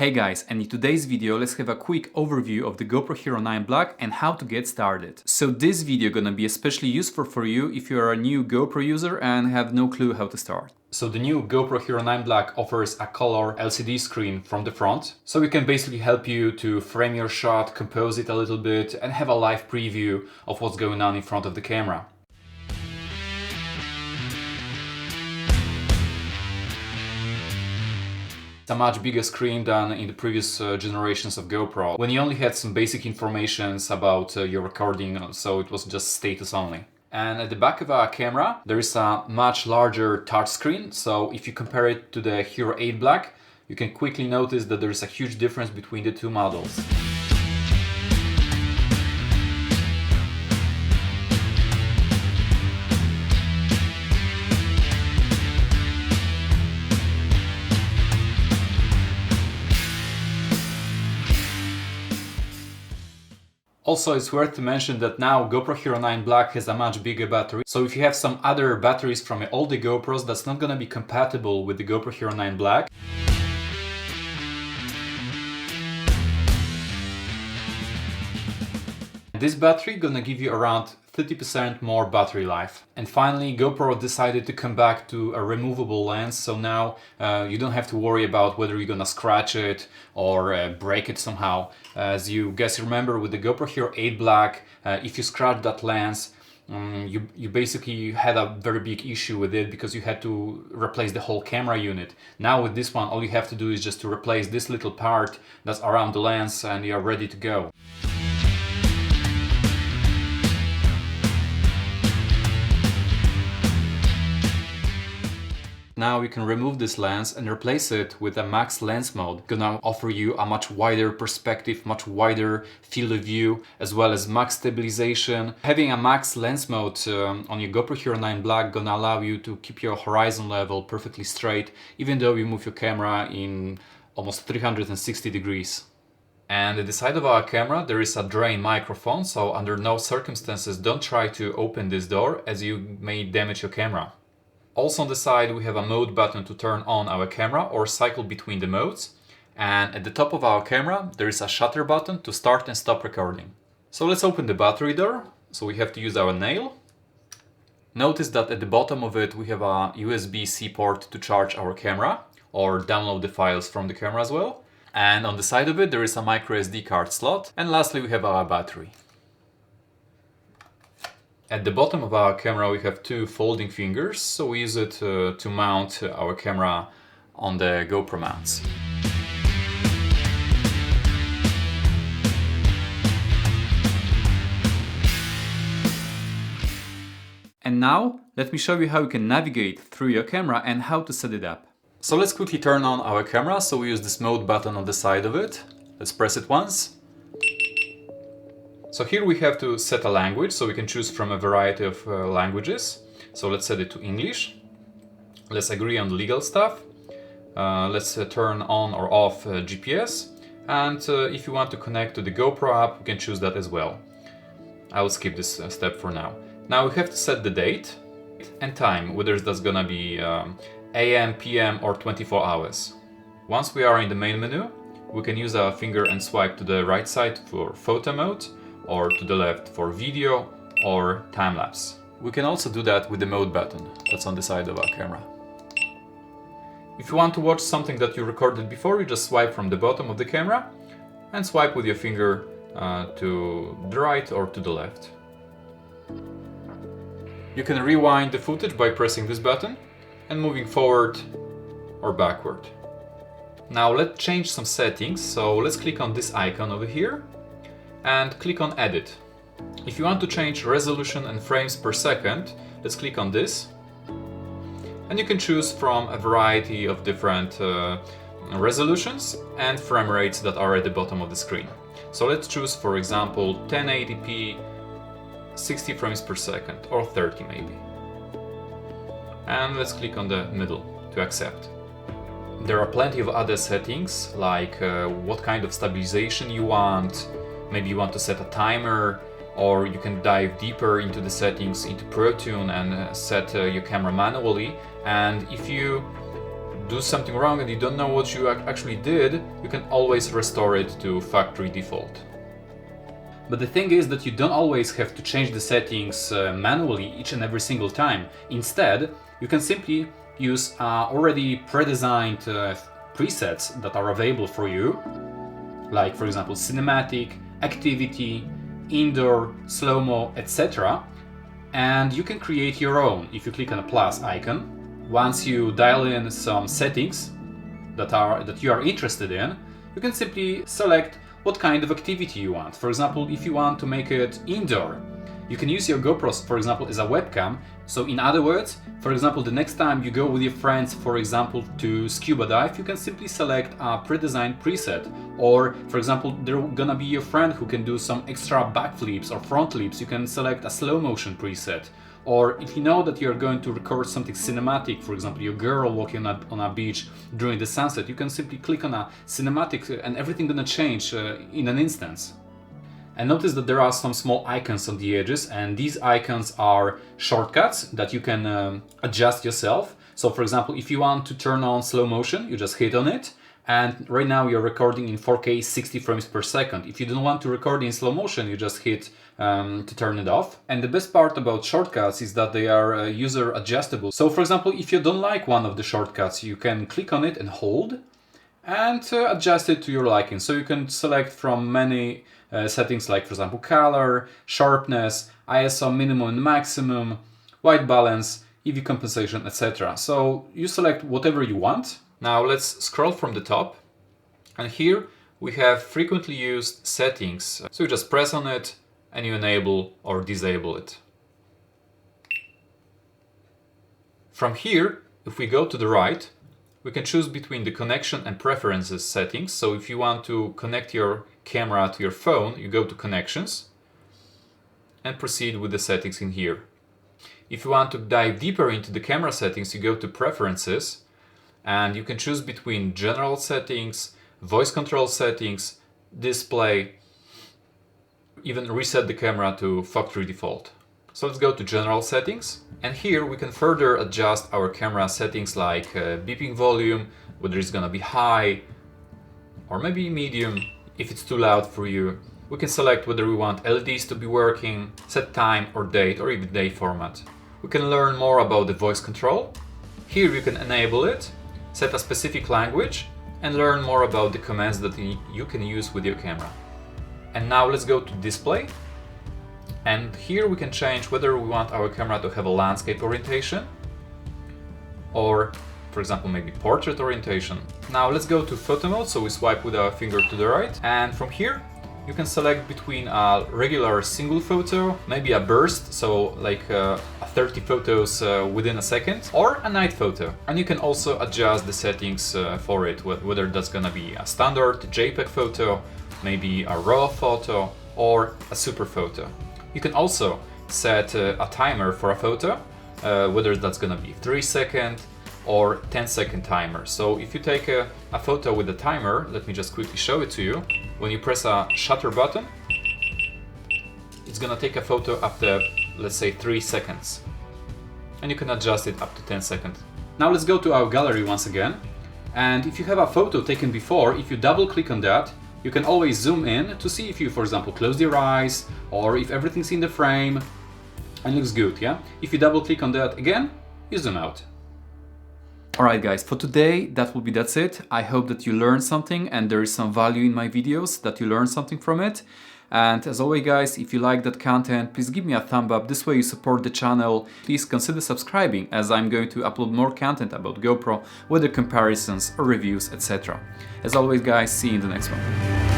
Hey guys, and in today's video let's have a quick overview of the GoPro Hero 9 Black and how to get started. So this video gonna be especially useful for you if you are a new GoPro user and have no clue how to start. So the new GoPro Hero 9 Black offers a color LCD screen from the front, so it can basically help you to frame your shot, compose it a little bit and have a live preview of what's going on in front of the camera. A much bigger screen than in the previous generations of GoPro, when you only had some basic informations about your recording, so it was just status only. And at the back of our camera there is a much larger touchscreen, so if you compare it to the Hero 8 Black, you can quickly notice that there is a huge difference between the two models. Also, it's worth to mention that now GoPro Hero 9 Black has a much bigger battery, so if you have some other batteries from all the GoPros, that's not gonna be compatible with the GoPro Hero 9 Black. This battery gonna give you around 30% more battery life. And finally, GoPro decided to come back to a removable lens, so now you don't have to worry about whether you're gonna scratch it or break it somehow. As you guys remember, with the GoPro Hero 8 Black, if you scratch that lens, you basically had a very big issue with it because you had to replace the whole camera unit. Now with this one, all you have to do is just to replace this little part that's around the lens and you're ready to go. Now you can remove this lens and replace it with a max lens mode. Gonna offer you a much wider perspective, much wider field of view, as well as max stabilization. Having a max lens mode on your GoPro Hero 9 Black gonna allow you to keep your horizon level perfectly straight, even though you move your camera in almost 360 degrees. And at the side of our camera there is a drain microphone, so under no circumstances don't try to open this door as you may damage your camera. Also on the side we have a mode button to turn on our camera or cycle between the modes, and at the top of our camera there is a shutter button to start and stop recording. So let's open the battery door, so we have to use our nail. Notice that at the bottom of it we have a USB-C port to charge our camera or download the files from the camera as well, and on the side of it there is a micro SD card slot, and lastly we have our battery. At the bottom of our camera we have two folding fingers, so we use it to mount our camera on the GoPro mounts. And now let me show you how you can navigate through your camera and how to set it up. So let's quickly turn on our camera, so we use this mode button on the side of it. Let's press it once. So here we have to set a language, so we can choose from a variety of languages. So let's set it to English. Let's agree on the legal stuff. Let's turn on or off GPS. And if you want to connect to the GoPro app, you can choose that as well. I will skip this step for now. Now we have to set the date and time, whether that's gonna be AM, PM or 24 hours. Once we are in the main menu, we can use our finger and swipe to the right side for photo mode, or to the left for video or time-lapse. We can also do that with the mode button that's on the side of our camera. If you want to watch something that you recorded before, you just swipe from the bottom of the camera and swipe with your finger to the right or to the left. You can rewind the footage by pressing this button and moving forward or backward. Now let's change some settings, so let's click on this icon over here and click on Edit. If you want to change resolution and frames per second, let's click on this. And you can choose from a variety of different resolutions and frame rates that are at the bottom of the screen. So let's choose, for example, 1080p, 60 frames per second, or 30 maybe. And let's click on the middle to accept. There are plenty of other settings, like what kind of stabilization you want. Maybe you want to set a timer, or you can dive deeper into the settings into ProTune and set your camera manually. And if you do something wrong and you don't know what you actually did, you can always restore it to factory default. But the thing is that you don't always have to change the settings manually each and every single time. Instead, you can simply use already pre-designed presets that are available for you, like for example cinematic, activity, indoor, slow-mo, etc. And you can create your own if you click on a plus icon. Once you dial in some settings that you are interested in, you can simply select what kind of activity you want. For example, if you want to make it indoor, you can use your GoPro, for example, as a webcam. So in other words, for example, the next time you go with your friends, for example, to scuba dive, you can simply select a pre-designed preset. Or, for example, there's gonna be your friend who can do some extra backflips or front flips, you can select a slow motion preset. Or if you know that you're going to record something cinematic, for example, your girl walking on a beach during the sunset, you can simply click on a cinematic and everything gonna change in an instant. And notice that there are some small icons on the edges, and these icons are shortcuts that you can adjust yourself. So for example, if you want to turn on slow motion, you just hit on it. And right now you're recording in 4K 60 frames per second. If you don't want to record in slow motion, you just hit to turn it off. And the best part about shortcuts is that they are user adjustable. So for example, if you don't like one of the shortcuts, you can click on it and hold and adjust it to your liking. So you can select from many settings like, for example, color, sharpness, ISO minimum and maximum, white balance, EV compensation, etc. So you select whatever you want. Now let's scroll from the top, and here we have frequently used settings. So you just press on it and you enable or disable it. From here, if we go to the right, we can choose between the connection and preferences settings. So if you want to connect your camera to your phone, you go to connections and proceed with the settings in here. If you want to dive deeper into the camera settings, you go to preferences and you can choose between general settings, voice control settings, display, even reset the camera to factory default. So let's go to general settings, and here we can further adjust our camera settings like beeping volume, whether it's gonna be high or maybe medium. If it's too loud for you, we can select whether we want LEDs to be working, set time or date, or even day format. We can learn more about the voice control. Here you can enable it, set a specific language, and learn more about the commands that you can use with your camera. And now let's go to display. And here we can change whether we want our camera to have a landscape orientation or, for example, maybe portrait orientation. Now let's go to photo mode, so we swipe with our finger to the right, and from here you can select between a regular single photo, maybe a burst, so like 30 photos within a second, or a night photo. And you can also adjust the settings for it, whether that's gonna be a standard JPEG photo, maybe a RAW photo, or a super photo. You can also set a timer for a photo, whether that's gonna be 3-second or 10-second timer. So if you take a photo with a timer, let me just quickly show it to you. When you press a shutter button, it's gonna take a photo after, let's say, 3 seconds. And you can adjust it up to 10 seconds. Now let's go to our gallery once again. And if you have a photo taken before, if you double click on that, you can always zoom in to see if you, for example, close your eyes or if everything's in the frame and looks good, yeah? If you double click on that again, you zoom out. Alright guys, for today that's it. I hope that you learned something and there is some value in my videos, that you learned something from it. And as always guys, if you like that content, please give me a thumb up, this way you support the channel. Please consider subscribing, as I'm going to upload more content about GoPro, whether comparisons or reviews, etc. As always guys, see you in the next one.